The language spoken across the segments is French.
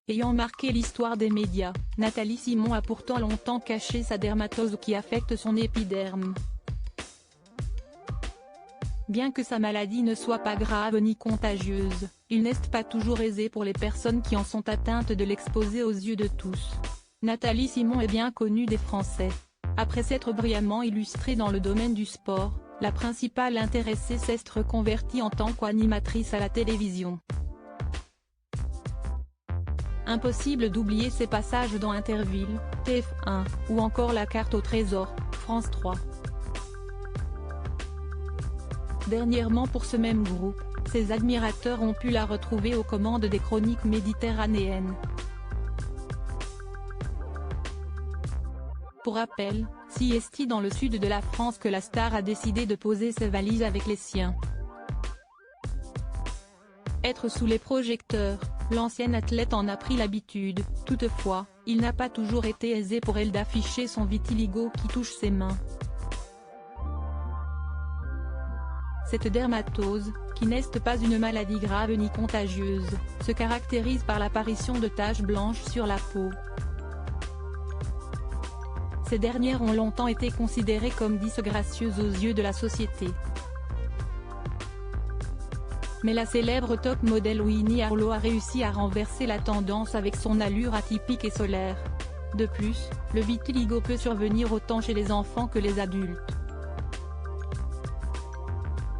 Ayant marqué l'histoire des médias, Nathalie Simon a pourtant longtemps caché sa dermatose qui affecte son épiderme. Bien que sa maladie ne soit pas grave ni contagieuse, il n'est pas toujours aisé pour les personnes qui en sont atteintes de l'exposer aux yeux de tous. Nathalie Simon est bien connue des Français. Après s'être brillamment illustrée dans le domaine du sport, la principale intéressée s'est reconvertie en tant qu'animatrice à la télévision. Impossible d'oublier ses passages dans Interville, TF1, ou encore La carte au trésor, France 3. Dernièrement pour ce même groupe, ses admirateurs ont pu la retrouver aux commandes des chroniques méditerranéennes. Pour rappel, c'est dans le sud de la France que la star a décidé de poser ses valises avec les siens. Être sous les projecteurs, l'ancienne athlète en a pris l'habitude, toutefois, il n'a pas toujours été aisé pour elle d'afficher son vitiligo qui touche ses mains. Cette dermatose, qui n'est pas une maladie grave ni contagieuse, se caractérise par l'apparition de taches blanches sur la peau. Ces dernières ont longtemps été considérées comme disgracieuses aux yeux de la société. Mais la célèbre top modèle Winnie Harlow a réussi à renverser la tendance avec son allure atypique et solaire. De plus, le vitiligo peut survenir autant chez les enfants que les adultes.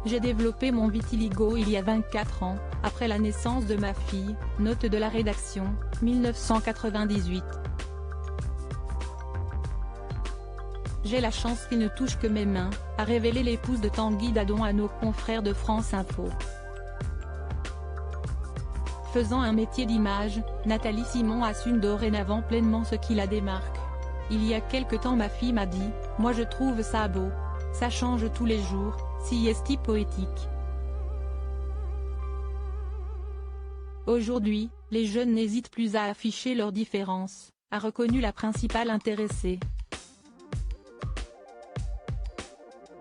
J'ai développé mon vitiligo il y a 24 ans, après la naissance de ma fille, note de la rédaction, 1998. J'ai la chance qu'il ne touche que mes mains, a révélé l'épouse de Tanguy Dadon à nos confrères de France Info. Faisant un métier d'image, Nathalie Simon assume dorénavant pleinement ce qui la démarque. Il y a quelque temps ma fille m'a dit « Moi je trouve ça beau, ça change tous les jours, c'est poétique ». Aujourd'hui, les jeunes n'hésitent plus à afficher leurs différences, a reconnu la principale intéressée.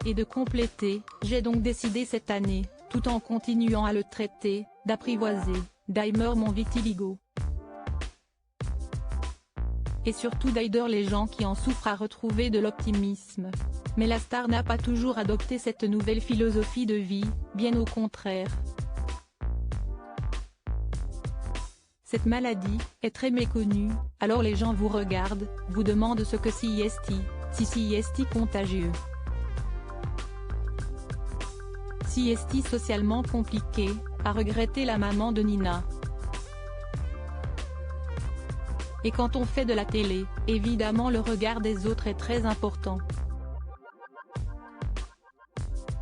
Et de compléter, j'ai donc décidé cette année, tout en continuant à le traiter, d'apprivoiser, d'aimer mon vitiligo. Et surtout d'aider les gens qui en souffrent à retrouver de l'optimisme. Mais la star n'a pas toujours adopté cette nouvelle philosophie de vie, bien au contraire. Cette maladie est très méconnue, alors les gens vous regardent, vous demandent ce que si c'est contagieux. Si est socialement compliqué, a regretté la maman de Nina. Et quand on fait de la télé, évidemment le regard des autres est très important.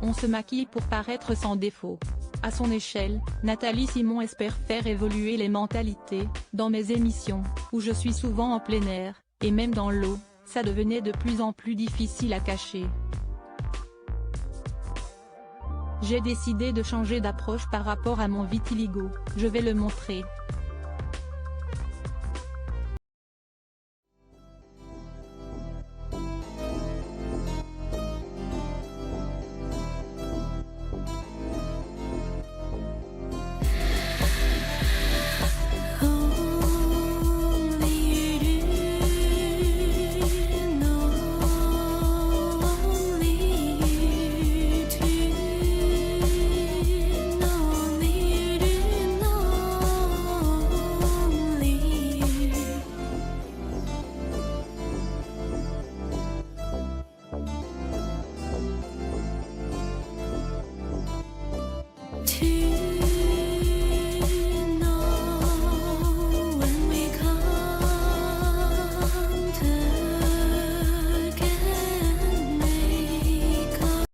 On se maquille pour paraître sans défaut. À son échelle, Nathalie Simon espère faire évoluer les mentalités. Dans mes émissions, où je suis souvent en plein air, et même dans l'eau, ça devenait de plus en plus difficile à cacher. J'ai décidé de changer d'approche par rapport à mon vitiligo, je vais le montrer. To